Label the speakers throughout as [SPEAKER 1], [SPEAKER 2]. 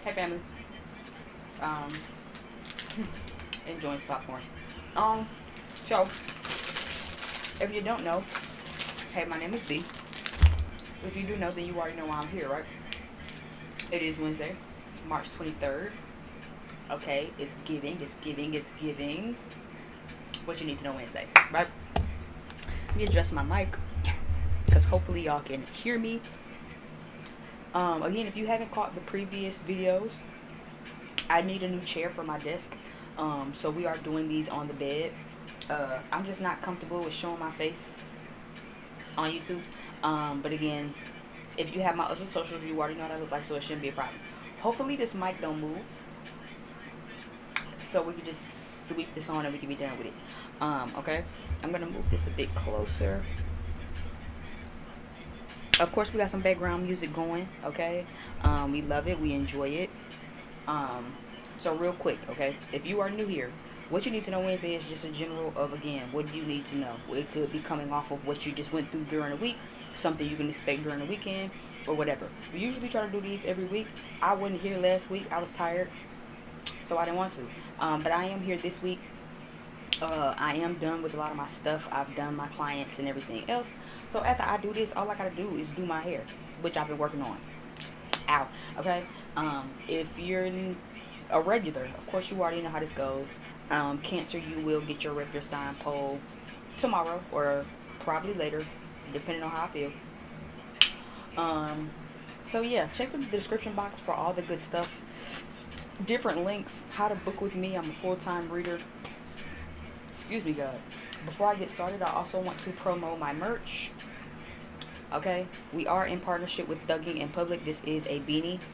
[SPEAKER 1] Hey family. Um, enjoying some popcorn. So if you don't know, hey, my name is B. If you do know, then you already know why I'm here, right? It is Wednesday, March 23rd. Okay, it's giving. What you need to know Wednesday, right? Let me adjust my mic, because hopefully y'all can hear me. Again, if you haven't caught the previous videos, I need a new chair for my desk. So we are doing these on the bed. I'm just not comfortable with showing my face on YouTube. But again, if you have my other socials, you already know what I look like, so it shouldn't be a problem. Hopefully this mic don't move, so we can just sweep this on and we can be done with it. Okay, I'm gonna move this a bit closer. Of course, we got some background music going. Okay, we love it, we enjoy it. So real quick, okay, if you are new here, what you need to know Wednesday is just a general of, again, what do you need to know. It could be coming off of what you just went through during the week, something you can expect during the weekend, or whatever. We usually try to do these every week. I wasn't here last week. I was tired, so I didn't want to. But I am here this week. I am done with a lot of my stuff. I've done my clients and everything else. So after I do this, all I gotta do is do my hair, which I've been working on. Ow. Okay. If you're a regular, of course you already know how this goes. Cancer, you will get your regular sign poll tomorrow or probably later, depending on how I feel. So yeah, check the description box for all the good stuff. Different links, how to book with me. I'm a full-time reader. Excuse me, God. Before I get started, I also want to promo my merch. Okay, we are in partnership with Thugging in Public. This is a beanie.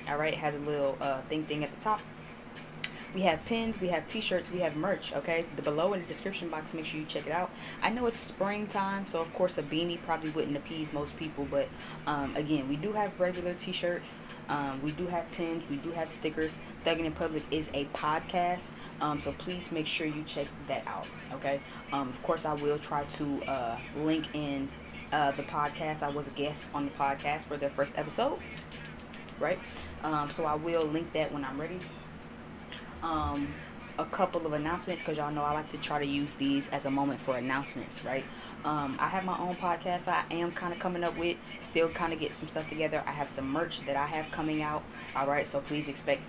[SPEAKER 1] Alright, it has a little thing at the top. We have pins, we have t-shirts, we have merch, okay? The below in the description box, make sure you check it out. I know it's springtime, so of course a beanie probably wouldn't appease most people, but again, we do have regular t-shirts, we do have pins, we do have stickers. Thugging in Public is a podcast, so please make sure you check that out, okay? Of course, I will try to link in the podcast. I was a guest on the podcast for their first episode, right? So I will link that when I'm ready. A couple of announcements, because y'all know I like to try to use these as a moment for announcements, right? I have my own podcast I am kind of coming up with, still kind of get some stuff together. I have some merch that I have coming out, all right? So please expect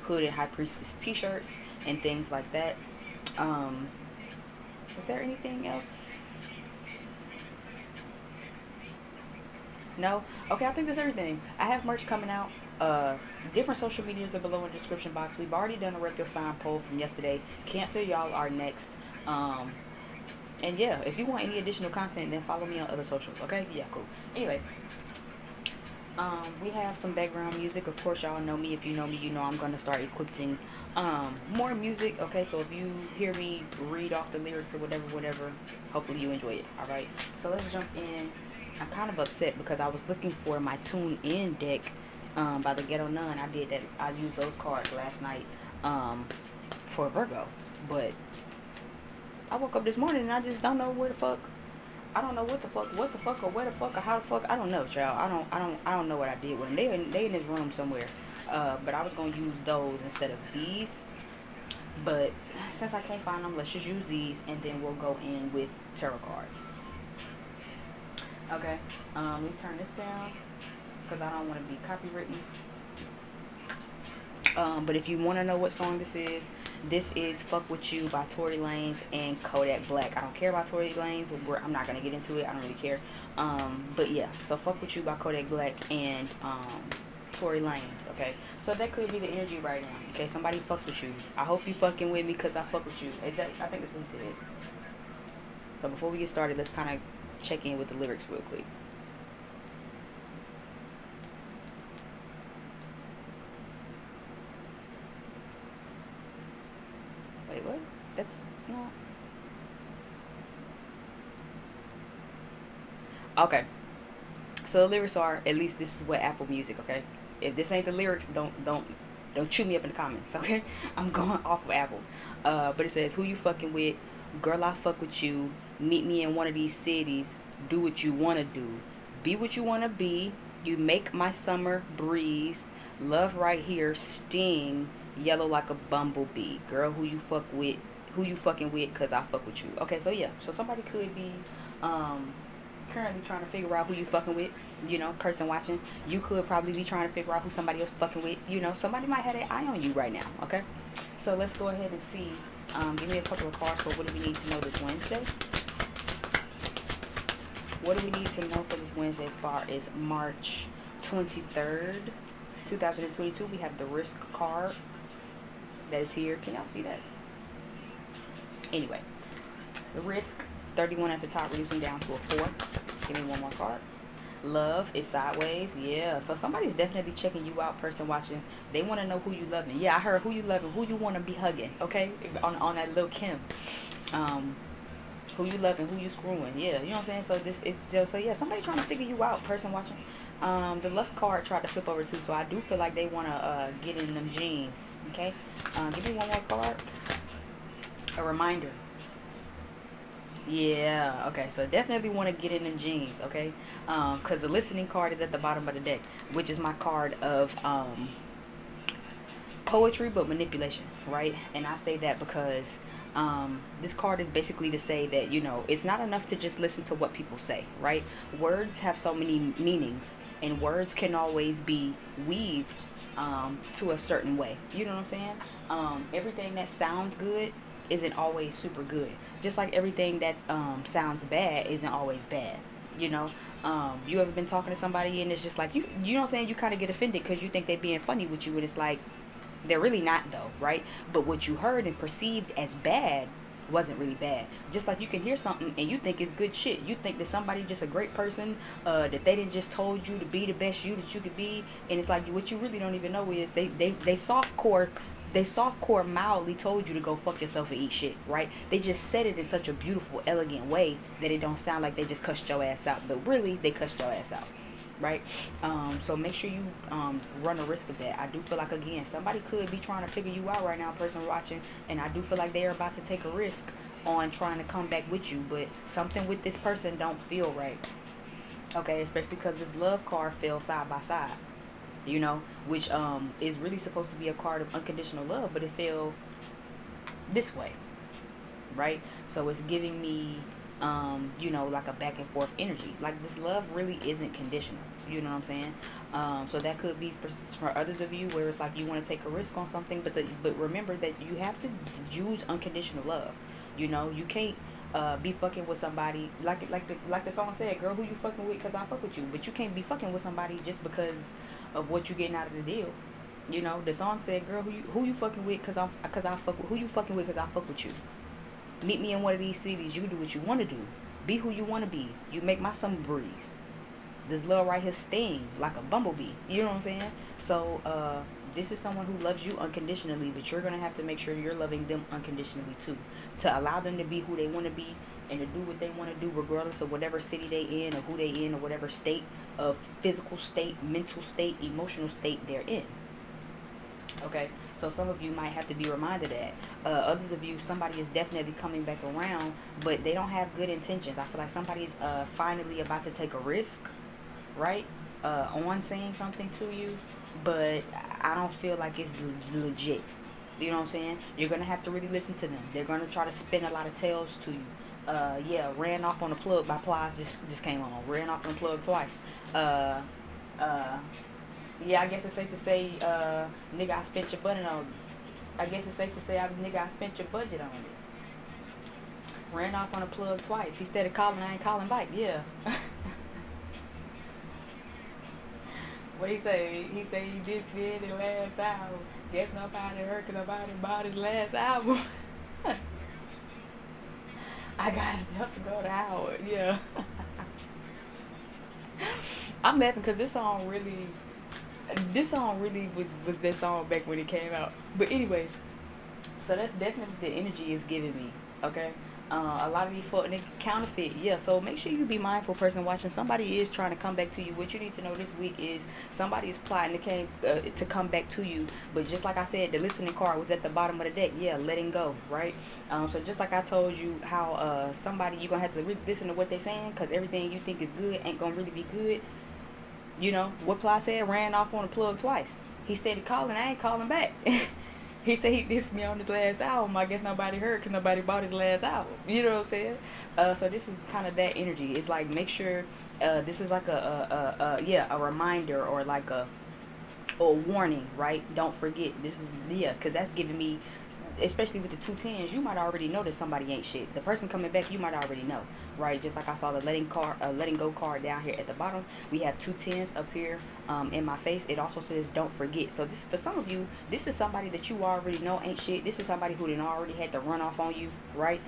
[SPEAKER 1] Hood and High Priestess t-shirts and things like that. Is there anything else? No? Okay, I think that's everything. I have merch coming out. Different social medias are below in the description box. We've already done a rep your sign poll from yesterday. Cancer, y'all are next. And yeah, if you want any additional content, then follow me on other socials, okay? Yeah, cool. Anyway, we have some background music. Of course, y'all know me. If you know me, you know I'm gonna start equipping more music, okay? So if you hear me read off the lyrics or whatever, hopefully you enjoy it, all right? So let's jump in. I'm kind of upset because I was looking for my Tune In deck by the Ghetto Nun. I did that. I used those cards last night for Virgo, but I woke up this morning and I just don't know where the fuck. I don't know what the fuck, or where the fuck, or how the fuck. I don't know, child. I don't know what I did with them. They in this room somewhere. But I was gonna use those instead of these. But since I can't find them, let's just use these, and then we'll go in with tarot cards. Okay, let me turn this down because I don't want to be copywritten. But if you want to know what song this is Fuck With You by Tory Lanez and Kodak Black. I don't care about Tory Lanez. I'm not going to get into it. I don't really care. But yeah, so Fuck With You by Kodak Black and Tory Lanez, okay? So that could be the energy right now, okay? Somebody fucks with you. I hope you fucking with me because I fuck with you. I think that's what he said. So before we get started, let's kind of check in with the lyrics real quick. Wait, what? That's not... Okay. So the lyrics are, at least this is what Apple Music, okay? If this ain't the lyrics, don't chew me up in the comments, okay? I'm going off of Apple. But it says, who you fucking with? Girl, I fuck with you. Meet me in one of these cities. Do what you want to do. Be what you want to be.
[SPEAKER 2] You make my summer breeze. Love right here. Sting. Yellow like a bumblebee. Girl, who you fuck with? Who you fucking with? Cause I fuck with you. Okay, so yeah. So somebody could be currently trying to figure out who you fucking with. You know, person watching. You could probably be trying to figure out who somebody else fucking with. You know, somebody might have an eye on you right now. Okay. So let's go ahead and see. Give me a couple of cards for what do we need to know this Wednesday. What do we need to know for this Wednesday as far as March 23rd, 2022? We have the Risk card that is here. Can y'all see that? Anyway, the Risk, 31 at the top, reducing down to a 4. Give me one more card. Love is sideways. Yeah, so somebody's definitely checking you out, person watching. They want to know who you loving. Yeah, I heard who you loving, who you want to be hugging. Okay, on that little Kim. Who you loving, who you screwing. Yeah, you know what I'm saying? So this is just, so yeah, somebody trying to figure you out, person watching. The Lust card tried to flip over too, so I do feel like they want to get in them jeans. Okay, give me one more card. A reminder. Yeah, okay, so definitely want to get in them jeans, okay? Because the listening card is at the bottom of the deck, which is my card of poetry but manipulation, right? And I say that because this card is basically to say that, you know, it's not enough to just listen to what people say, right? Words have so many meanings, and words can always be weaved to a certain way. You know what I'm saying? Everything that sounds good isn't always super good. Just like everything that sounds bad isn't always bad. You know, you ever been talking to somebody and it's just like, you know what I'm saying? You kind of get offended because you think they're being funny with you, and it's like, they're really not though, right? But what you heard and perceived as bad wasn't really bad. Just like you can hear something and you think it's good shit. You think that somebody just a great person, that they didn't just told you to be the best you that you could be, and it's like what you really don't even know is they softcore mildly told you to go fuck yourself and eat shit, right? They just said it in such a beautiful, elegant way that it don't sound like they just cussed your ass out, but really they cussed your ass out, right? So make sure you run a risk of that. I do feel like, again, somebody could be trying to figure you out right now, person watching, and I do feel like they are about to take a risk on trying to come back with you, but something with this person don't feel right, okay? Especially because this love card fell side by side, you know, which is really supposed to be a card of unconditional love, but it fell this way, right? So it's giving me you know, like a back and forth energy. Like this love really isn't conditional, you know what I'm saying? So that could be for others of you where it's like you want to take a risk on something, but remember that you have to use unconditional love. You know, you can't be fucking with somebody like the song said, girl, who you fucking with? Cause I fuck with you. But you can't be fucking with somebody just because of what you getting out of the deal. You know, the song said, girl, who you fucking with? Cause I fuck with, who you fucking with? Cause I fuck with you. Meet me in one of these cities. You can do what you want to do. Be who you want to be. You make my summer breeze. This love right here sting like a bumblebee. You know what I'm saying? So this is someone who loves you unconditionally, but you're gonna have to make sure you're loving them unconditionally too, to allow them to be who they want to be and to do what they want to do, regardless of whatever city they in or who they in or whatever state of physical state, mental state, emotional state they're in. Okay, so some of you might have to be reminded that. Others of you, somebody is definitely coming back around, but they don't have good intentions. I feel like somebody's finally about to take a risk, right? On saying something to you, but I don't feel like it's legit. You know what I'm saying? You're going to have to really listen to them. They're going to try to spin a lot of tales to you. Yeah, ran off on the plug by Plies just came on. Ran off on the plug twice. Yeah, I guess it's safe to say, nigga, I spent your budget on it. I guess it's safe to say, nigga, I spent your budget on it. Ran off on a plug twice. He started calling, I ain't calling back. Yeah. What he say? He say he did spend the last album. Guess nobody heard because nobody bought his last album. I got enough to go to Howard. Yeah. I'm laughing because this song really was that song back when it came out. But anyway, so that's definitely the energy is giving me. Okay. A lot of these folk niggas counterfeit. Yeah, so make sure you be mindful, person watching. Somebody is trying to come back to you. What you need to know this week is somebody is plotting to come back to you. But just like I said, the listening card was at the bottom of the deck. Yeah, letting go, right? So just like I told you how somebody, you're going to have to listen to what they're saying, because everything you think is good ain't going to really be good. You know, what Ply said, ran off on a plug twice. He started calling, I ain't calling back. He said he dissed me on his last album. I guess nobody heard because nobody bought his last album. You know what I'm saying? So this is kind of that energy. It's like, make sure this is like a reminder, or like a warning, right? Don't forget. This is, because that's giving me, especially with the 2 10s, you might already know that somebody ain't shit. The person coming back, you might already know, right? Just like I saw the letting go card down here at the bottom. We have 2 10s up here in my face. It also says don't forget. So this, for some of you, this is somebody that you already know ain't shit. This is somebody who done already had to run off on you, right?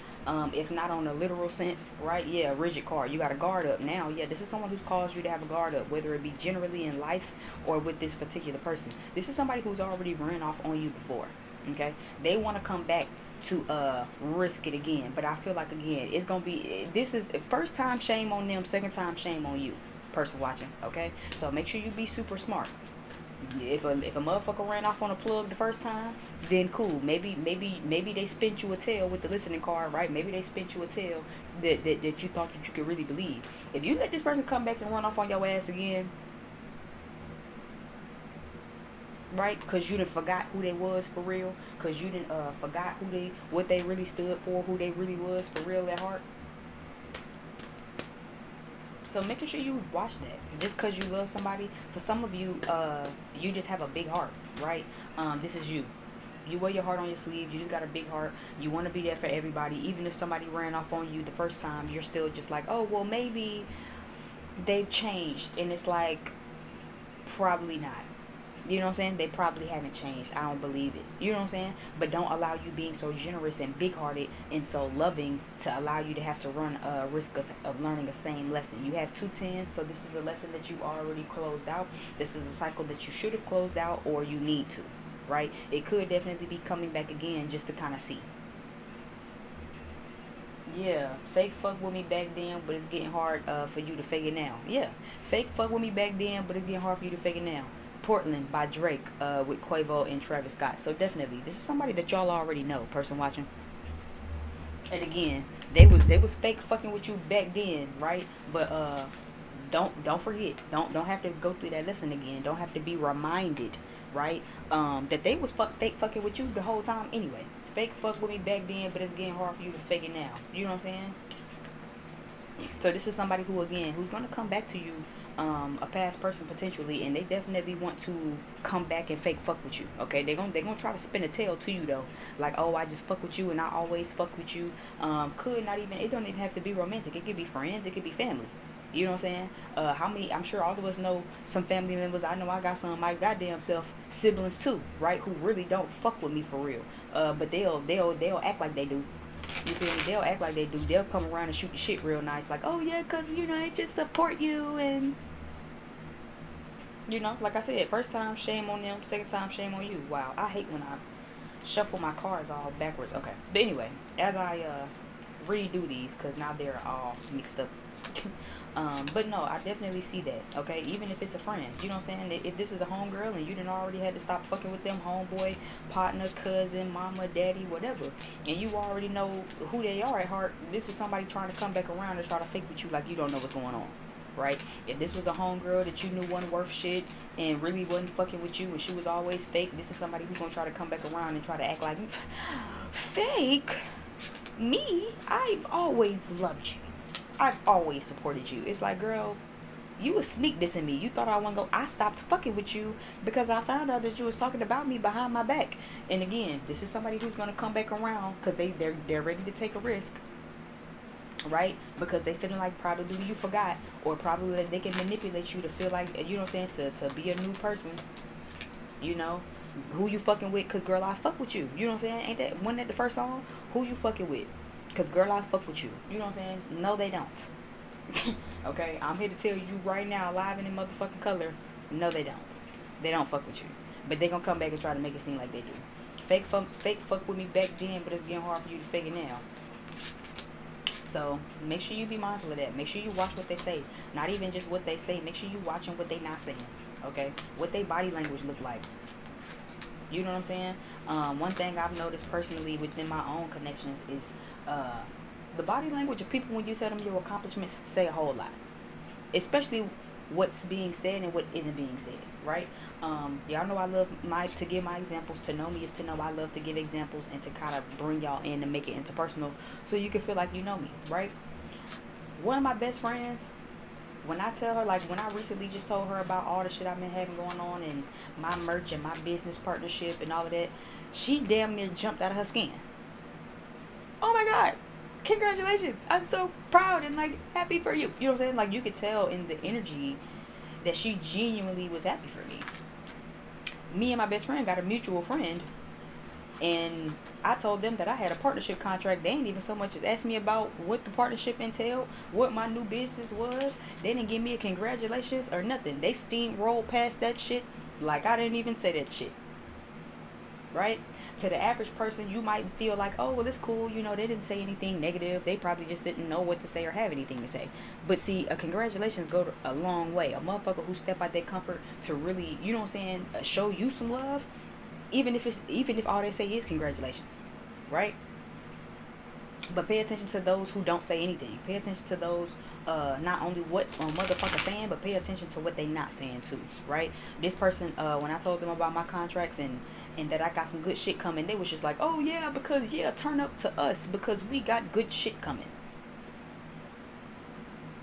[SPEAKER 2] If not on a literal sense, right? Yeah, rigid card. You got a guard up now. Yeah, this is someone who's caused you to have a guard up, whether it be generally in life or with this particular person. This is somebody who's already ran off on you before. Okay, they want to come back to risk it again, but I feel like, again, it's gonna be, this is first time, shame on them, second time, shame on you, person watching. Okay, so make sure you be super smart. If a motherfucker ran off on a plug the first time, then cool. Maybe they spent you a tale with the listening card, right? Maybe they spent you a tale that you thought that you could really believe. If you let this person come back and run off on your ass again, right? Because you done forgot who they was for real. Because you done forgot what they really stood for, who they really was for real at heart. So making sure you watch that. Just because you love somebody, for some of you, you just have a big heart, right? This is you. You wear your heart on your sleeve. You just got a big heart. You want to be there for everybody. Even if somebody ran off on you the first time, you're still just like, oh, well, maybe they've changed. And it's like, probably not. You know what I'm saying? They probably haven't changed. I don't believe it. You know what I'm saying? But don't allow you being so generous and big-hearted and so loving to allow you to have to run a risk of learning the same lesson. You have 2 10s, so this is a lesson that you already closed out. This is a cycle that you should have closed out, or you need to, right? It could definitely be coming back again just to kind of see. Yeah, fake fuck with me back then, but it's getting hard for you to fake it now. Yeah, fake fuck with me back then, but it's getting hard for you to fake it now. Portland by Drake with Quavo and Travis Scott. So definitely, this is somebody that y'all already know, person watching. And again, they was fake fucking with you back then, right? But don't forget, don't have to go through that lesson again. Don't have to be reminded, right? That they was fake fucking with you the whole time anyway. Fake fuck with me back then, but it's getting hard for you to fake it now. You know what I'm saying? So this is somebody who, again, who's gonna come back to you, a past person potentially, and they definitely want to come back and fake fuck with you. Okay, they're gonna try to spin a tale to you though, like, oh, I just fuck with you and I always fuck with you. Could not even, it don't even have to be romantic. It could be friends. It could be family. You know what I'm saying? How many? I'm sure all of us know some family members. I know I got some of my goddamn self siblings too, right? Who really don't fuck with me for real. But they'll act like they do. You feel me? They'll act like they do. They'll come around and shoot the shit real nice, like, oh yeah, cause you know I just support you, and you know, like I said, first time shame on them, second time shame on you. Wow, I hate when I shuffle my cards all backwards. Okay, but anyway, as I redo these, cause now they're all mixed up. But no, I definitely see that. Okay, even if it's a friend, you know what I'm saying? If this is a homegirl and you done already had to stop fucking with them, homeboy, partner, cousin, mama, daddy, whatever, and you already know who they are at heart, this is somebody trying to come back around and try to fake with you like you don't know what's going on, right? If this was a homegirl that you knew wasn't worth shit and really wasn't fucking with you and she was always fake, this is somebody who's gonna try to come back around and try to act like, fake? Me? I've always loved you. I've always supported you. It's like, girl, you was sneak dissing me. You thought I wasn't go. I stopped fucking with you because I found out that you was talking about me behind my back. And again, this is somebody who's gonna come back around because they're ready to take a risk, right? Because they feeling like probably you forgot, or probably that they can manipulate you to feel like, you know what I'm saying, to be a new person. You know, who you fucking with? Cause girl, I fuck with you. You know what I'm saying? Wasn't that the first song? Who you fucking with? Cause girl, I fuck with you. You know what I'm saying? No, they don't. Okay, I'm here to tell you right now, live and in motherfucking color. No, they don't. They don't fuck with you. But they gonna come back and try to make it seem like they do. Fake fuck with me back then, but it's getting hard for you to fake it now. So make sure you be mindful of that. Make sure you watch what they say. Not even just what they say. Make sure you watching what they not saying. Okay, what they body language look like. You know what I'm saying? One thing I've noticed personally within my own connections is the body language of people when you tell them your accomplishments say a whole lot. Especially what's being said and what isn't being said, right? Y'all know I love to give my examples. To know me is to know I love to give examples and to kind of bring y'all in and make it interpersonal so you can feel like you know me, right? One of my best friends, when I tell her, like when I recently just told her about all the shit I've been having going on and my merch and my business partnership and all of that, she damn near jumped out of her skin. Oh my God, congratulations. I'm so proud and like happy for you. You know what I'm saying? Like you could tell in the energy that she genuinely was happy for me. Me and my best friend got a mutual friend, and I told them that I had a partnership contract. They ain't even so much as asked me about what the partnership entailed, what my new business was. They didn't give me a congratulations or nothing. They steamrolled past that shit like I didn't even say that shit. Right? To the average person, you might feel like, oh, well, it's cool. You know, they didn't say anything negative. They probably just didn't know what to say or have anything to say. But see, a congratulations go a long way. A motherfucker who step out their comfort to really, you know what I'm saying, show you some love, even if all they say is congratulations, right? But pay attention to those who don't say anything. Pay attention to those, not only what a motherfucker saying, but pay attention to what they not saying too, right? This person, when I told them about my contracts and that I got some good shit coming, they was just like, oh yeah, because yeah, turn up to us because we got good shit coming,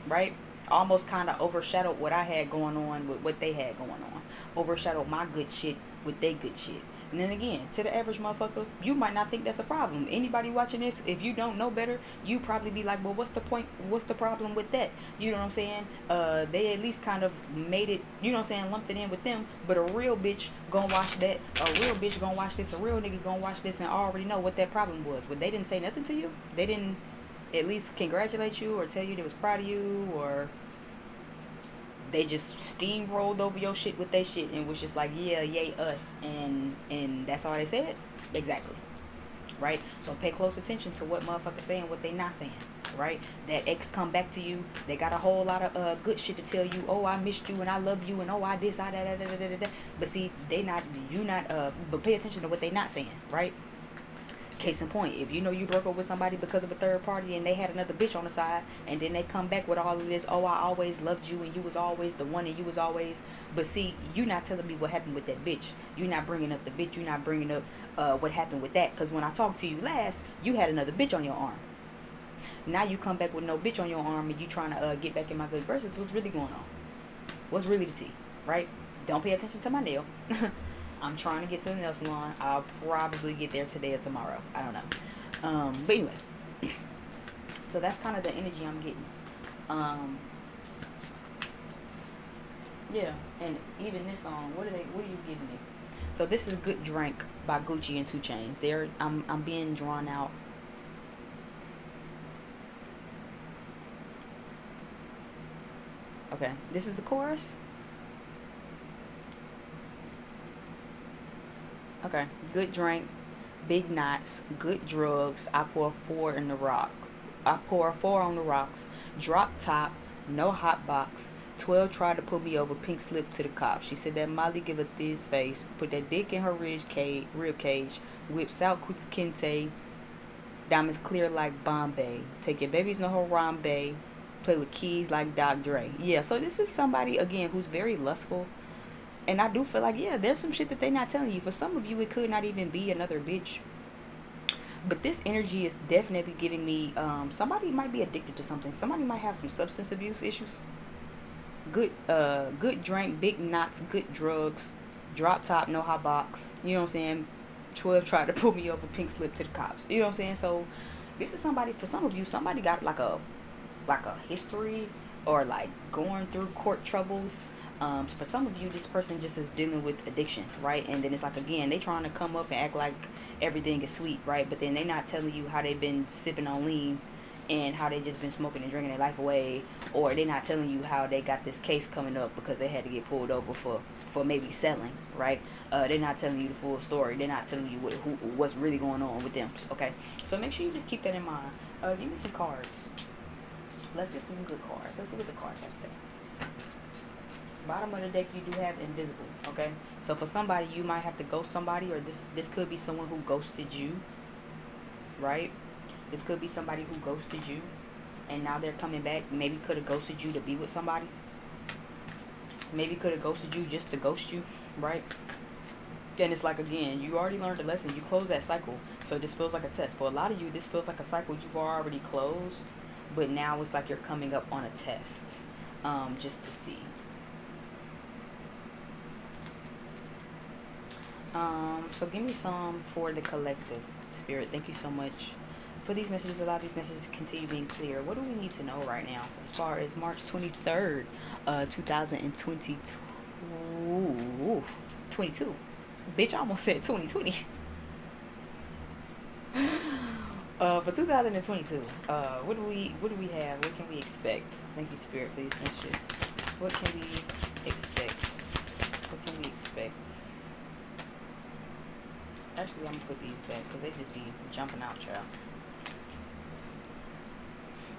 [SPEAKER 2] right? Almost kind of overshadowed what I had going on with what they had going on. Overshadowed my good shit with their good shit. And then again, to the average motherfucker, you might not think that's a problem. Anybody watching this, if you don't know better, you probably be like, well, what's the point? What's the problem with that? You know what I'm saying? They at least kind of made it, you know what I'm saying, lumped it in with them. But a real bitch gonna watch that. A real bitch gonna watch this. A real nigga gonna watch this and already know what that problem was. But they didn't say nothing to you. They didn't at least congratulate you or tell you they was proud of you, or they just steamrolled over your shit with their shit and was just like, yeah, yay us, and that's all they said. Exactly. Right? So pay close attention to what motherfuckers saying, what they not saying. Right? That ex come back to you, they got a whole lot of good shit to tell you. Oh, I missed you and I love you and oh, I this, I that. But see, they not, you not, but pay attention to what they not saying. Right? Case in point, if you know you broke up with somebody because of a third party and they had another bitch on the side, and then they come back with all of this, oh, I always loved you and you was always the one and you was always, but see, you not telling me what happened with that bitch. You not bringing up the bitch. You not bringing up what happened with that, because when I talked to you last, you had another bitch on your arm. Now you come back with no bitch on your arm and you trying to get back in my good graces. What's really going on? What's really the tea? Right? Don't pay attention to my nail. I'm trying to get to the nail salon. I'll probably get there today or tomorrow. I don't know. But anyway, so that's kind of the energy I'm getting. Yeah, and even this song, what are you giving me? So this is Good Drink by Gucci and 2 Chainz. I'm being drawn out. Okay, this is the chorus. Okay, good drink, big knots, good drugs. I pour 4 in the rock. I pour 4 on the rocks. Drop top, no hot box. 12 tried to put me over, pink slip to the cops. She said that Molly give a thiz face, put that dick in her rib cage, whips out quick kente, diamonds clear like Bombay. Take your babies no Harambe, play with keys like Dr. Dre. Yeah, so this is somebody again who's very lustful. And I do feel like, yeah, there's some shit that they not telling you. For some of you, it could not even be another bitch. But this energy is definitely giving me, somebody might be addicted to something. Somebody might have some substance abuse issues. Good drink, big knots, good drugs, drop top, no hot box. You know what I'm saying? 12 tried to pull me over, pink slip to the cops. You know what I'm saying? So this is somebody, for some of you, somebody got like a history or like going through court troubles. For some of you, this person just is dealing with addiction, right? And then it's like, again, they trying to come up and act like everything is sweet, right? But then they not telling you how they've been sipping on lean and how they just been smoking and drinking their life away, or they not telling you how they got this case coming up because they had to get pulled over for maybe selling, right? They're not telling you the full story. They're not telling you what's really going on with them, okay? So make sure you just keep that in mind. Give me some cards. Let's get some good cards. Let's see what the cards have to say. Bottom of the deck, you do have invisible, okay? So for somebody, you might have to ghost somebody, or this could be someone who ghosted you, right? This could be somebody who ghosted you, and now they're coming back. Maybe could have ghosted you to be with somebody. maybe could have ghosted you just to ghost you, right? And it's like, again, you already learned a lesson. You close that cycle. So this feels like a test. For a lot of you, this feels like a cycle you've already closed. But now it's like you're coming up on a test. Just to see. So give me some for the collective. Spirit, thank you so much for these messages. Allow these messages to continue being clear. What do we need to know right now as far as March 23rd, 2022? 22. Bitch, I almost said 2020. For 2022, what do we have? What can we expect? Thank you, Spirit, for these messages. What can we expect? What can we expect? Actually, I'm gonna put these back because they just be jumping out, child.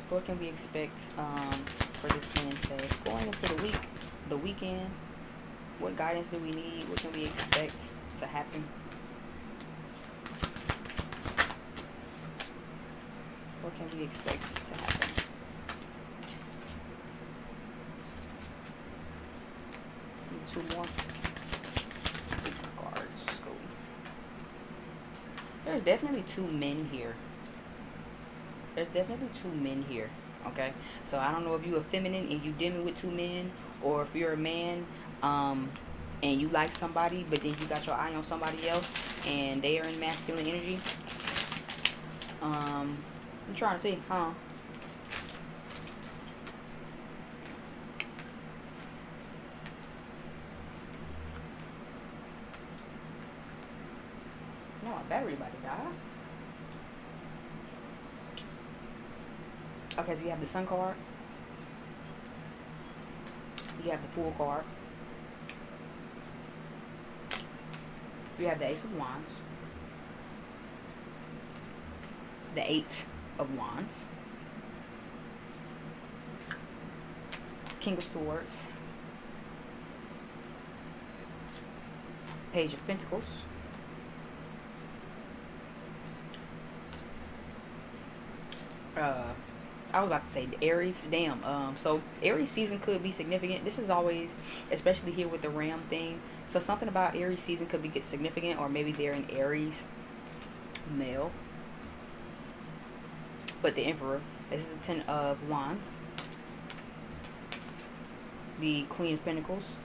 [SPEAKER 2] What can we expect for this Wednesday? Going into the week, the weekend. What guidance do we need? What can we expect to happen? What can we expect to happen? Two more. Two cards. Let's go. There's definitely two men here. There's definitely two men here. Okay? So I don't know if you're feminine and you dealing with two men, or if you're a man and you like somebody, but then you got your eye on somebody else and they are in masculine energy. I'm trying to see, huh? No, my battery about to die. Okay, so you have the Sun card. You have the Fool card. You have the Ace of Wands. The Eight of Wands. King of Swords. Page of Pentacles. I was about to say Aries. Damn. So Aries season could be significant. This is always, especially here with the Ram thing. So something about Aries season could be significant, or maybe they're an Aries male. But the Emperor. This is the Ten of Wands. The Queen of Pentacles.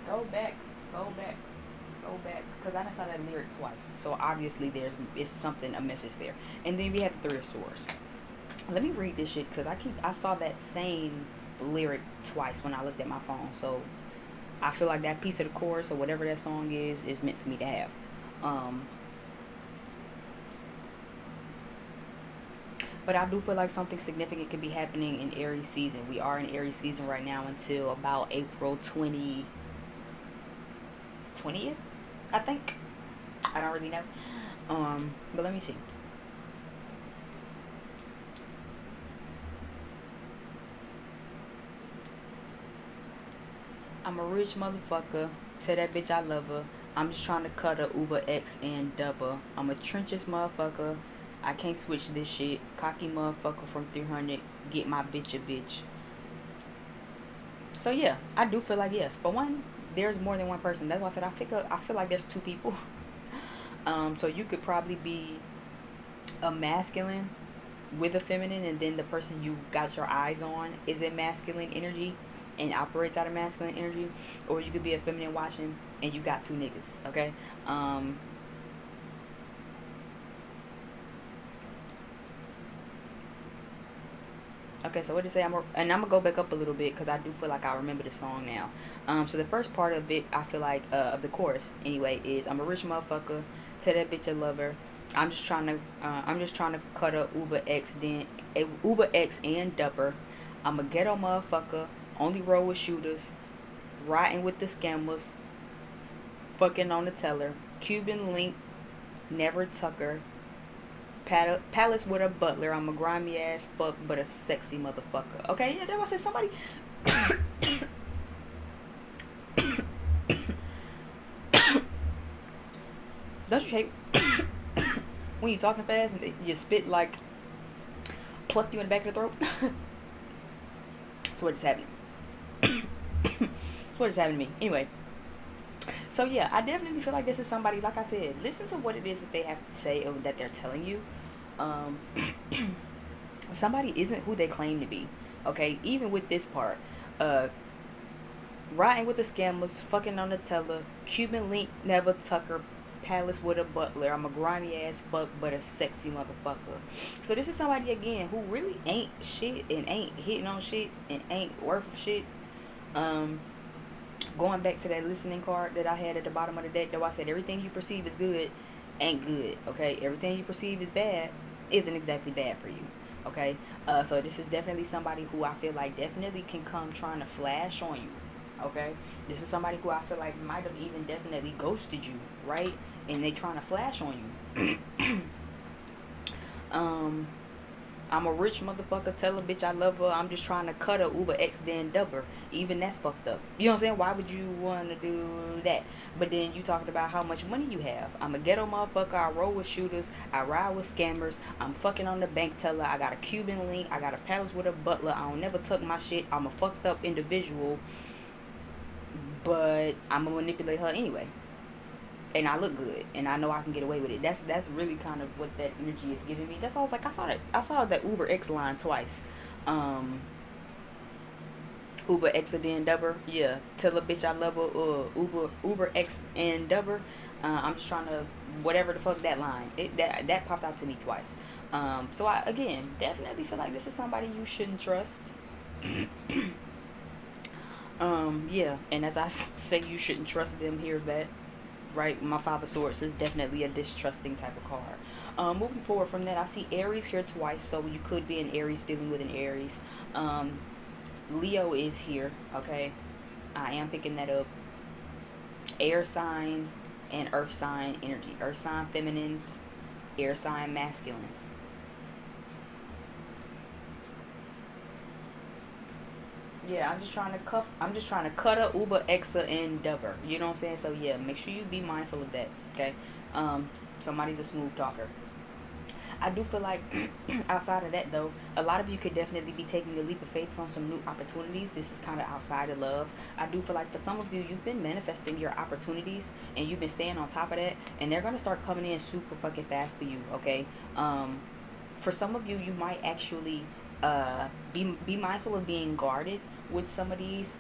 [SPEAKER 2] Go back. Go back. Go back, because I just saw that lyric twice, so obviously it's something, a message there. And then we have the Three of Swords. Let me read this shit, because I saw that same lyric twice when I looked at my phone, so I feel like that piece of the chorus or whatever that song is meant for me to have. But I do feel like something significant could be happening in Aries season. We are in Aries season right now until about April 20th, I think. I don't really know. But let me see. I'm a rich motherfucker. Tell that bitch I love her. I'm just trying to cut a Uber X and double. I'm a trenches motherfucker. I can't switch this shit. Cocky motherfucker from 300. Get my bitch a bitch. So yeah, I do feel like, yes, for one, there's more than one person. That's why I said I feel like there's two people. So you could probably be a masculine with a feminine, and then the person you got your eyes on is in masculine energy and operates out of masculine energy, or you could be a feminine watching and you got two niggas. Okay. Okay, so what did it say? I'm gonna go back up a little bit because I do feel like I remember the song now. So the first part of it, I feel like of the chorus anyway, is I'm a rich motherfucker. Tell that bitch I love her. I'm just trying to cut a Uber X and dupper. I'm a ghetto motherfucker. Only roll with shooters. Riding with the scammers. Fucking on the teller. Cuban link. Never tucker. Palace with a butler. I'm a grimy ass fuck, but a sexy motherfucker. Okay, yeah, that was it. Somebody. Don't you hate when you talking fast and you spit like pluck you in the back of the throat. That's what is happening. That's what is happening to me. Anyway. So yeah, I definitely feel like this is somebody, like I said, listen to what it is that they have to say or that they're telling you. Somebody isn't who they claim to be. Okay, even with this part, riding with the scammers, fucking on the teller, Cuban link, never tucker, palace with a butler. I'm a grimy ass fuck, but a sexy motherfucker. So this is somebody again who really ain't shit and ain't hitting on shit and ain't worth shit. Going back to that listening card that I had at the bottom of the deck, though, I said everything you perceive is good ain't good. Okay, everything you perceive is bad isn't exactly bad for you. Okay, so this is definitely somebody who I feel like definitely can come trying to flash on you. Okay, this is somebody who I feel like might have even definitely ghosted you, right? And they trying to flash on you. I'm a rich motherfucker, tell a bitch I love her, I'm just trying to cut her, Uber X then dubber. Even that's fucked up. You know what I'm saying? Why would you want to do that? But then you talking about how much money you have. I'm a ghetto motherfucker, I roll with shooters, I ride with scammers, I'm fucking on the bank teller, I got a Cuban link, I got a palace with a butler, I don't never tuck my shit, I'm a fucked up individual, but I'm gonna manipulate her anyway. And I look good, and I know I can get away with it. That's really kind of what that energy is giving me. That's all. I was like, I saw that Uber X line twice. Uber X and then dubber. Yeah, tell a bitch I love her. Uber X and dubber. I'm just trying to whatever the fuck that line. That popped out to me twice. So I again definitely feel like this is somebody you shouldn't trust. Yeah, and as I say, you shouldn't trust them. Here's that. Right, my Five of Swords is definitely a distrusting type of card. Moving forward from that, I see Aries here twice, so you could be an Aries dealing with an Aries. Leo is here, okay? I am picking that up. Air sign and earth sign energy. Earth sign feminines, air sign masculines. Yeah, I'm just trying to cut a Uber, Exa, and dubber. You know what I'm saying? So yeah, make sure you be mindful of that. Okay. Somebody's a smooth talker. I do feel like outside of that though, a lot of you could definitely be taking a leap of faith on some new opportunities. This is kind of outside of love. I do feel like for some of you, you've been manifesting your opportunities and you've been staying on top of that, and they're gonna start coming in super fucking fast for you. Okay. For some of you, you might actually be mindful of being guarded with some of these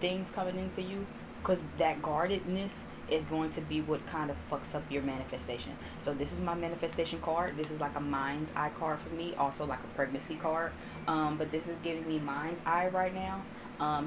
[SPEAKER 2] things coming in for you, because that guardedness is going to be what kind of fucks up your manifestation. So this is my manifestation card. This is like a mind's eye card for me, also like a pregnancy card, but this is giving me mind's eye right now.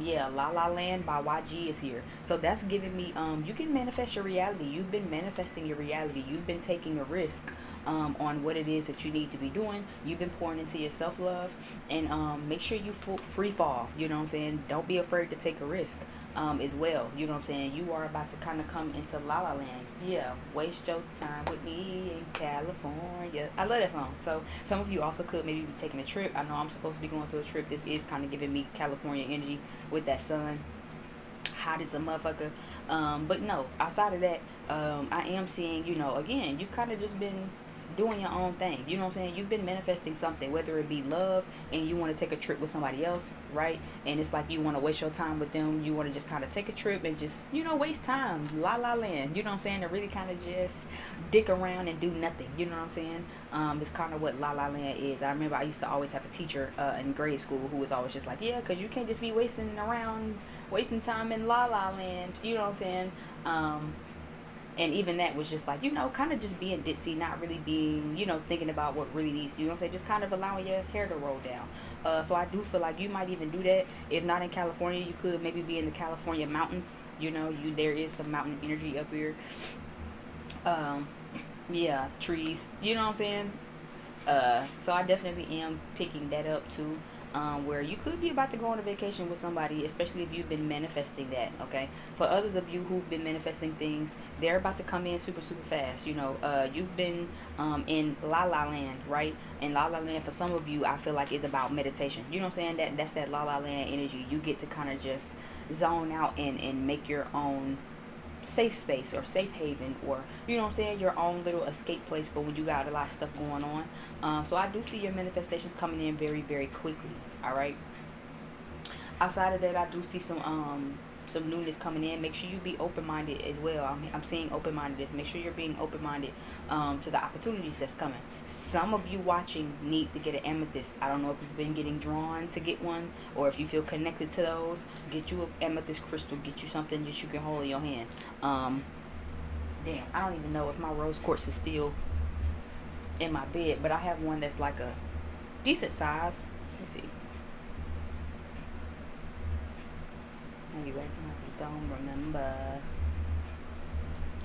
[SPEAKER 2] Yeah, La La Land by YG is here. So that's giving me, you can manifest your reality. You've been manifesting your reality. You've been taking a risk on what it is that you need to be doing. You've been pouring into your self-love, and make sure you free fall. You know what I'm saying? Don't be afraid to take a risk as well. You know what I'm saying? You are about to kind of come into La La Land. Yeah, waste your time with me in California. I love that song. So some of you also could maybe be taking a trip. I know I'm supposed to be going to a trip. This is kind of giving me California energy with that sun. Hot as a motherfucker. But no, outside of that, I am seeing, you know, again, you've kind of just been doing your own thing. You know what I'm saying? You've been manifesting something, whether it be love and you want to take a trip with somebody else, right? And it's like you want to waste your time with them. You want to just kind of take a trip and just, you know, waste time. La La Land. You know what I'm saying? To really kind of just dick around and do nothing. You know what I'm saying? It's kind of what La La Land is. I remember I used to always have a teacher in grade school who was always just like, yeah, because you can't just be wasting time in La La Land. You know what I'm saying? And even that was just like, you know, kind of just being ditzy, not really being, you know, thinking about what really needs, you know what I'm saying, just kind of allowing your hair to roll down. So I do feel like you might even do that. If not in California, you could maybe be in the California mountains. You know, there is some mountain energy up here. Yeah, trees, you know what I'm saying? So I definitely am picking that up too. Where you could be about to go on a vacation with somebody, especially if you've been manifesting that, okay? For others of you who've been manifesting things, they're about to come in super, super fast, you know. You've been in La La Land, right? And La La Land, for some of you, I feel like is about meditation. You know what I'm saying? That's that La La Land energy. You get to kind of just zone out and make your own safe space or safe haven, or you know what I'm saying, your own little escape place, but when you got a lot of stuff going on. So I do see your manifestations coming in very, very quickly. All right. Outside of that, I do see some newness coming in. Make sure you be open-minded as well. I'm seeing open-mindedness. Make sure you're being open-minded to the opportunities that's coming. Some of you watching need to get an amethyst. I don't know if you've been getting drawn to get one, or if you feel connected to those. Get you an amethyst crystal. Get you something that you can hold in your hand. Damn, I don't even know if my rose quartz is still in my bed, but I have one that's like a decent size. Let me see. You don't remember.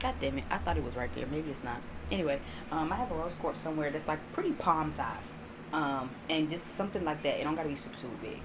[SPEAKER 2] God damn it, I thought it was right there. Maybe it's not. Anyway, I have a rose quartz somewhere that's like pretty palm size, and just something like that. It don't gotta be super, super big.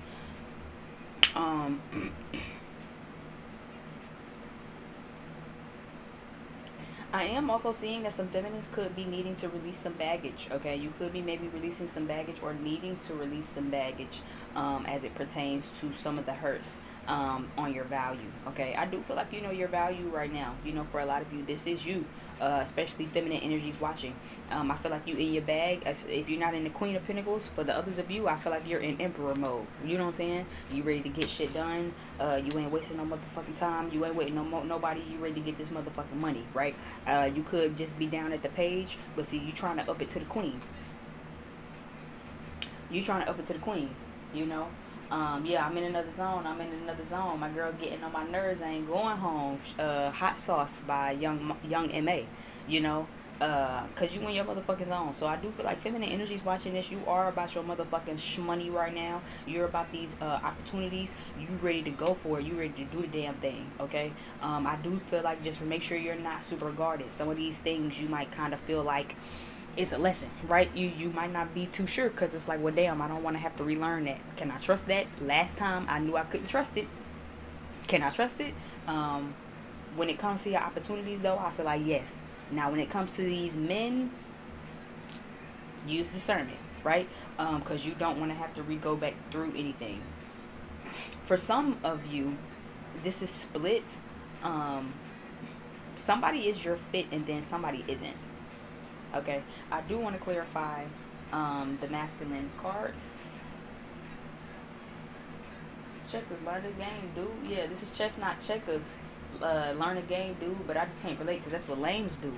[SPEAKER 2] I am also seeing that some feminines could be needing to release some baggage. Okay, you could be maybe releasing some baggage, or needing to release some baggage as it pertains to some of the hurts on your value. Okay, I do feel like you know your value right now. You know, for a lot of you, this is you. Especially feminine energies watching. I feel like you in your bag. If you're not in the Queen of Pentacles, for the others of you, I feel like you're in Emperor mode. You know what I'm saying? You ready to get shit done. You ain't wasting no motherfucking time. You ain't waiting nobody. You ready to get this motherfucking money, right? You could just be down at the page, but see, you trying to up it to the Queen. You trying to up it to the Queen, you know? Yeah, I'm in another zone. My girl getting on my nerves. I ain't going home. Hot Sauce by Young M.A. You know, cause you in your motherfucking zone. So I do feel like feminine energies watching this. You are about your motherfucking shmoney right now. You're about these opportunities. You ready to go for it. You ready to do the damn thing. Okay. I do feel like just make sure you're not super guarded. Some of these things you might kind of feel like it's a lesson, right? You might not be too sure, because it's like, well, damn, I don't want to have to relearn that. Can I trust that? Last time I knew I couldn't trust it. Can I trust it? When it comes to your opportunities, though, I feel like yes. Now, when it comes to these men, use discernment, right? Because you don't want to have to go back through anything. For some of you, this is split. Somebody is your fit, and then somebody isn't. Okay, I do want to clarify the masculine cards. Checkers, learn the game, dude. Yeah, this is chess, not checkers. Learn the game, dude. But I just can't relate, because that's what lames do.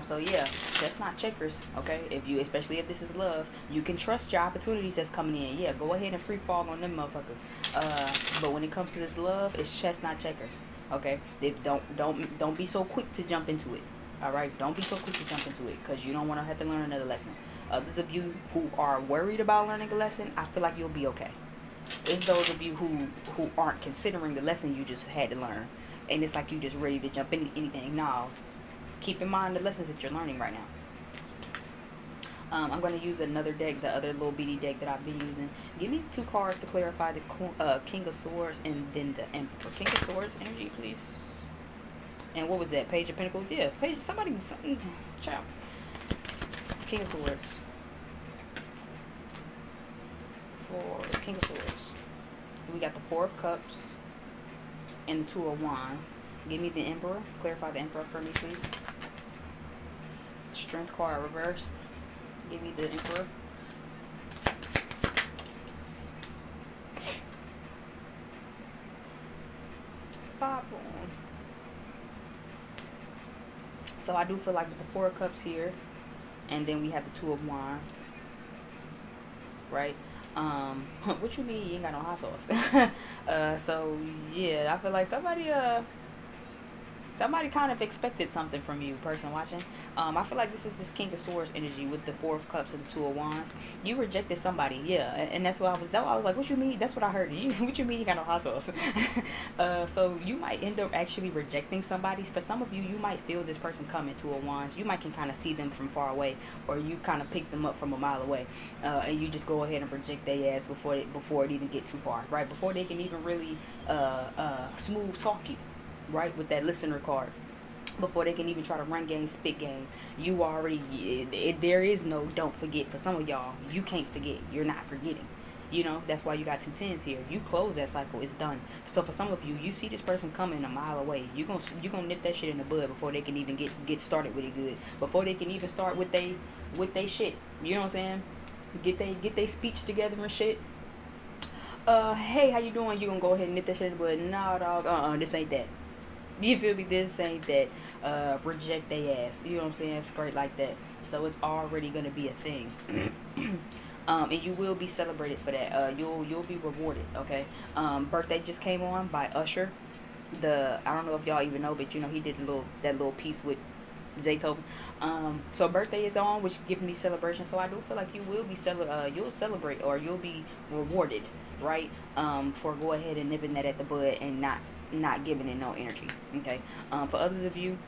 [SPEAKER 2] So yeah, chess, not checkers. Okay, especially if this is love, you can trust your opportunities that's coming in. Yeah, go ahead and free fall on them motherfuckers. But when it comes to this love, it's chess, not checkers. Okay, don't be so quick to jump into it. Alright, don't be so quick to jump into it, because you don't want to have to learn another lesson. Others of you who are worried about learning a lesson, I feel like you'll be okay. It's those of you who aren't considering the lesson you just had to learn, and it's like you just ready to jump into anything. No, keep in mind the lessons that you're learning right now. I'm going to use another deck, the other little bitty deck that I've been using. Give me 2 cards to clarify the King of Swords and then the Emperor. King of Swords energy, please. And what was that? Page of Pentacles? Yeah, something, child. King of Swords. For King of Swords. We got the 4 of Cups and the 2 of Wands. Give me the Emperor. Clarify the Emperor for me, please. Strength card reversed. Give me the Emperor. Pop on. So I do feel like with the 4 of Cups here, and then we have the 2 of Wands, right? What you mean you ain't got no hot sauce? So yeah, I feel like somebody kind of expected something from you, person watching. I feel like this is this King of Swords energy with the 4 of Cups and the 2 of Wands. You rejected somebody, yeah, and that's what I was like, what you mean? That's what I heard. What you mean you got no hot sauce? So you might end up actually rejecting somebody. For some of you, you might feel this person coming, 2 of Wands. You might can kind of see them from far away, or you kind of pick them up from a mile away, and you just go ahead and reject their ass before it even get too far, right? Before they can even really smooth talk you. Right, with that listener card, before they can even try to run game, spit game, you already, there is no don't forget. For some of y'all, you can't forget. You're not forgetting. You know, that's why you got 2 10s here. You close that cycle, it's done. So for some of you, you see this person coming a mile away. You gonna nip that shit in the bud before they can even get started with it good. Before they can even start with they shit. You know what I'm saying? Get they speech together and shit. Hey, how you doing? You gonna go ahead and nip that shit in the bud? Nah, dog. This ain't that. You feel me? This ain't that. Reject they ass. You know what I'm saying? Straight like that. So it's already gonna be a thing. And you will be celebrated for that. You'll be rewarded. Okay. Birthday just came on by Usher. I don't know if y'all even know, but you know he did that little piece with Zaytoven. So birthday is on, which gives me celebration. So I do feel like you will be you'll celebrate, or you'll be rewarded, right? For go ahead and nipping that at the bud and not giving it no energy. Okay. For others of you,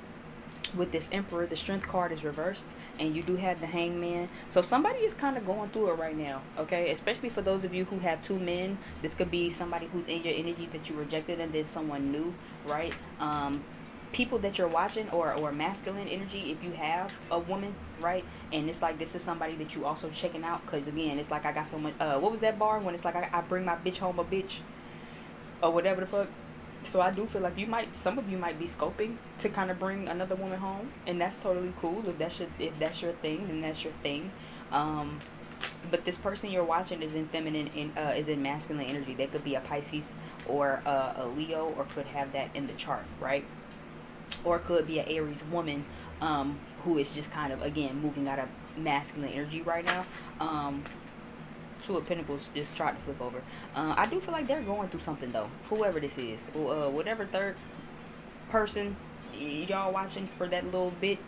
[SPEAKER 2] with this Emperor, the Strength card is reversed, and you do have the Hangman. So somebody is kind of going through it right now, okay? Especially for those of you who have 2 men. This could be somebody who's in your energy that you rejected, and then someone new, right? People that you're watching, or masculine energy, if you have a woman, right? And it's like this is somebody that you also checking out, because again, it's like I got so much, what was that bar when it's like I bring my bitch home a bitch, or whatever the fuck. So I do feel like some of you might be scoping to kind of bring another woman home, and that's totally cool. If that's your thing, then that's your thing. But this person you're watching is in feminine, is in masculine energy. They could be a Pisces or a Leo, or could have that in the chart, right? Or it could be an Aries woman, who is just kind of, again, moving out of masculine energy right now. 2 of Pentacles just tried to flip over. I do feel like they're going through something though. Whoever this is, whatever third person y'all watching for that little bit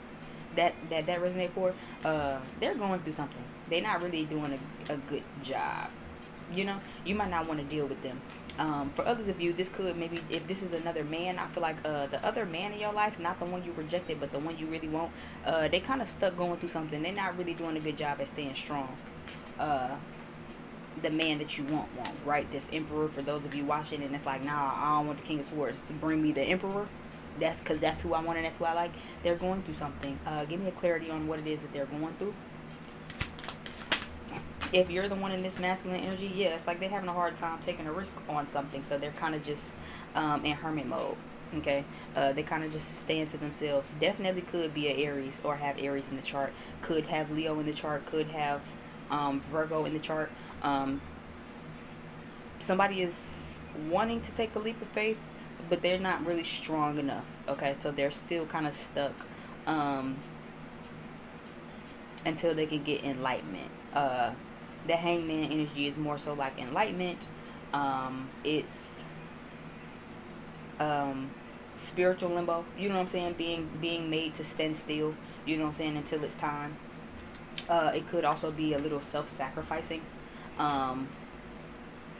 [SPEAKER 2] that resonate for, they're going through something. They're not really doing a good job. You know, you might not want to deal with them. For others of you, this could maybe, if this is another man, I feel like the other man in your life, not the one you rejected, but the one you really want, they kind of stuck going through something. They're not really doing a good job at staying strong. The man that you want, right? This Emperor, for those of you watching, and it's like, nah, I don't want the King of Swords. Bring me the Emperor. That's because that's who I want, and that's who I like. They're going through something. Give me a clarity on what it is that they're going through. If you're the one in this masculine energy, yeah, it's like they're having a hard time taking a risk on something. So they're kind of just in hermit mode. Okay, they kind of just stand to themselves. Definitely could be an Aries, or have Aries in the chart. Could have Leo in the chart. Could have Virgo in the chart. Somebody is wanting to take a leap of faith, but they're not really strong enough. Okay, so they're still kind of stuck until they can get enlightenment. The Hangman energy is more so like enlightenment. It's spiritual limbo. You know what I'm saying? Being made to stand still. You know what I'm saying? Until it's time. It could also be a little self-sacrificing.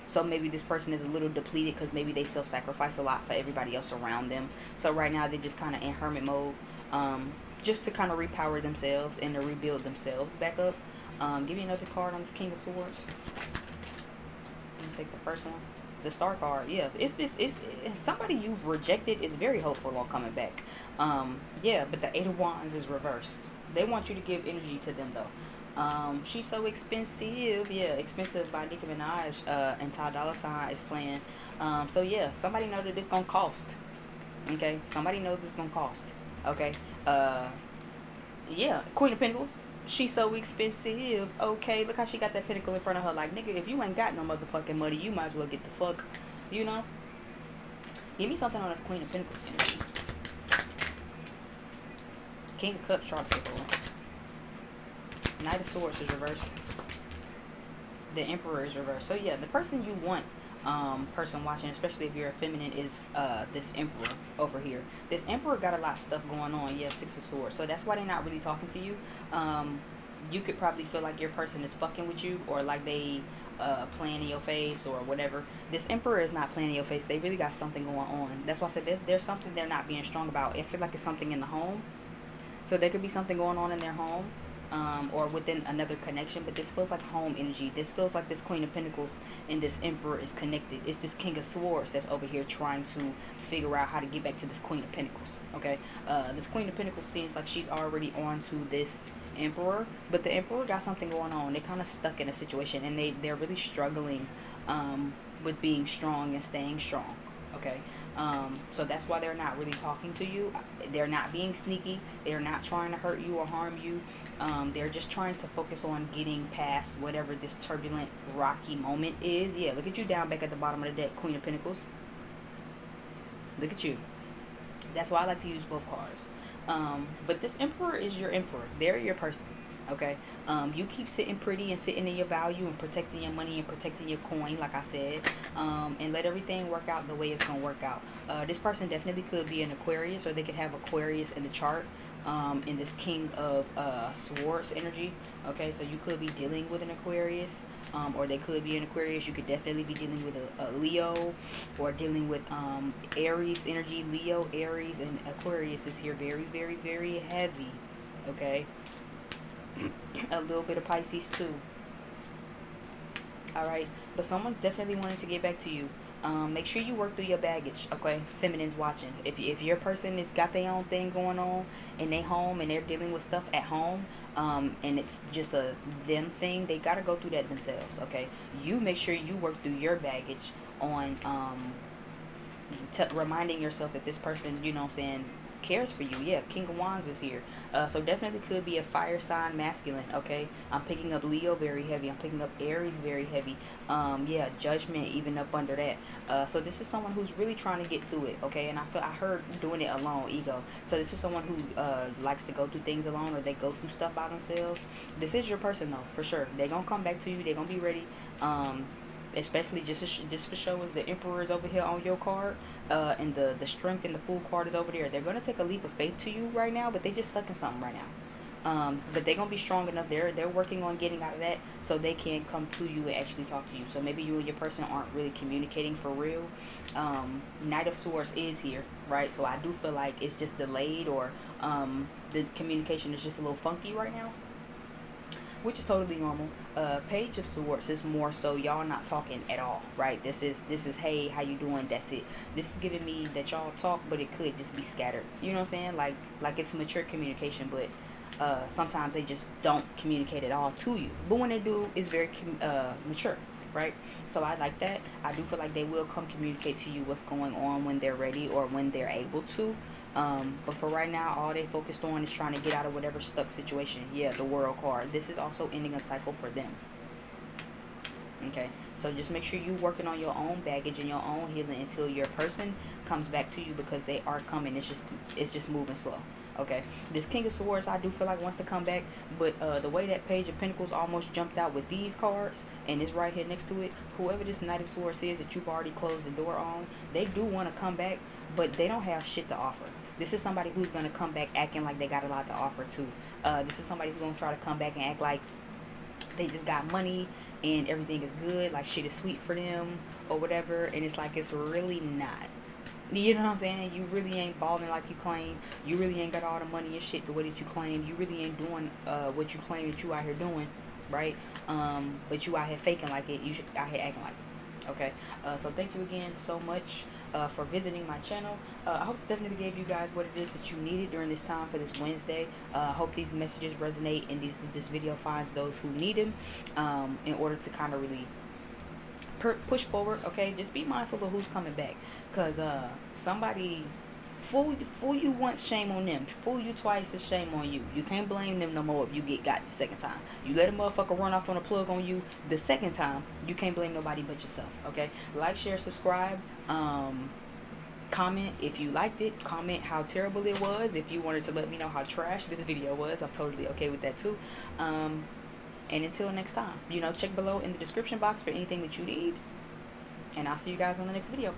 [SPEAKER 2] So maybe this person is a little depleted because maybe they self-sacrifice a lot for everybody else around them. So right now they're just kind of in hermit mode, just to kind of repower themselves and to rebuild themselves back up. Give me another card on this King of Swords. Let me take the first one. The Star card. Yeah, it's somebody you've rejected is very hopeful on coming back. Yeah, but the 8 of Wands is reversed. They want you to give energy to them though. She's so expensive. Yeah, Expensive by Nicki Minaj, and Ty Dolla $ign is playing. So yeah, somebody know that it's gonna cost. Okay, somebody knows it's gonna cost. Okay, yeah, Queen of Pentacles. She's so expensive. Okay, look how she got that pentacle in front of her. Like, nigga, if you ain't got no motherfucking money, you might as well get the fuck, you know. Give me something on this Queen of Pentacles energy. King of Cups, try to flip over. Knight of Swords is reversed. The Emperor is reversed. So yeah, the person you want, person watching, especially if you're a feminine, is this Emperor over here. This Emperor got a lot of stuff going on. Yeah, 6 of Swords. So that's why they're not really talking to you. You could probably feel like your person is fucking with you, or like they playing in your face or whatever. This Emperor is not playing in your face. They really got something going on. That's why I said there's something they're not being strong about. I feel like it's something in the home. So there could be something going on in their home. or within another connection, but this feels like home energy. This feels like this Queen of Pentacles and this Emperor is connected. It's this King of Swords that's over here trying to figure out how to get back to this Queen of Pentacles. Okay, this Queen of Pentacles seems like she's already on to this Emperor, but the Emperor got something going on. They're kind of stuck in a situation, and they're really struggling with being strong and staying strong. Okay, so that's why they're not really talking to you. They're not being sneaky. They're not trying to hurt you or harm you. They're just trying to focus on getting past whatever this turbulent, rocky moment is. Yeah, look at you down back at the bottom of the deck, Queen of Pentacles. Look at you. That's why I like to use both cards. But this Emperor is your Emperor. They're your person. Okay, you keep sitting pretty and sitting in your value and protecting your money and protecting your coin, like I said, and let everything work out the way it's gonna work out. This person definitely could be an Aquarius, or they could have Aquarius in the chart, in this King of Swords energy. Okay, so you could be dealing with an Aquarius, or they could be an Aquarius. You could definitely be dealing with a Leo, or dealing with Aries energy. Leo, Aries, and Aquarius is here very, very, very heavy. Okay. A little bit of Pisces too. Alright, but someone's definitely wanting to get back to you. Make sure you work through your baggage. Okay, feminines watching, if your person has got their own thing going on in their home and they're dealing with stuff at home, and it's just a them thing, they gotta go through that themselves. Okay, you make sure you work through your baggage on reminding yourself that this person, you know what I'm saying, cares for you. Yeah, King of Wands is here. So definitely could be a fire sign masculine. Okay, I'm picking up Leo very heavy. I'm picking up Aries very heavy. Yeah, Judgment even up under that. So this is someone who's really trying to get through it. Okay, and I heard doing it alone, ego. So this is someone who likes to go through things alone, or they go through stuff by themselves. This is your person though, for sure. They're gonna come back to you. They're gonna be ready. Especially just for show is the Emperor is over here on your card, and the Strength and the Fool card is over there. They're gonna take a leap of faith to you right now, but they just stuck in something right now. But they're gonna be strong enough. They're working on getting out of that, so they can come to you and actually talk to you. So maybe you and your person aren't really communicating for real. Knight of Swords is here, right? So I do feel like it's just delayed, or the communication is just a little funky right now, which is totally normal. Page of Swords is more so y'all not talking at all, right? This is hey, how you doing? That's it. This is giving me that y'all talk, but it could just be scattered. You know what I'm saying? Like it's mature communication, but sometimes they just don't communicate at all to you. But when they do, it's very mature, right? So I like that. I do feel like they will come communicate to you what's going on when they're ready, or when they're able to. But for right now, all they focused on is trying to get out of whatever stuck situation. Yeah, the World card. This is also ending a cycle for them. Okay, so just make sure you're working on your own baggage and your own healing until your person comes back to you, because they are coming. It's just moving slow. Okay, this King of Swords, I do feel like wants to come back, but the way that Page of Pentacles almost jumped out with these cards, and it's right here next to it, whoever this Knight of Swords is that you've already closed the door on, they do want to come back, but they don't have shit to offer. This is somebody who's going to come back acting like they got a lot to offer too. This is somebody who's going to try to come back and act like they just got money and everything is good, like shit is sweet for them or whatever, and it's like it's really not. You know what I'm saying? You really ain't balling like you claim. You really ain't got all the money and shit the way that you claim. You really ain't doing what you claim that you out here doing, right? But you out here faking like it. You should out here acting like it. Okay, so thank you again so much for visiting my channel. I hope this definitely gave you guys what it is that you needed during this time for this Wednesday. I hope these messages resonate and this video finds those who need them, in order to kind of really push forward. Okay, just be mindful of who's coming back, because somebody fool you once, shame on them. Fool you twice, is shame on you. You can't blame them no more if you get got the second time. You let a motherfucker run off on a plug on you the second time, you can't blame nobody but yourself. Okay, like, share, subscribe, comment if you liked it, comment how terrible it was. If you wanted to let me know how trash this video was, I'm totally okay with that too. And until next time, you know, check below in the description box for anything that you need, and I'll see you guys on the next video.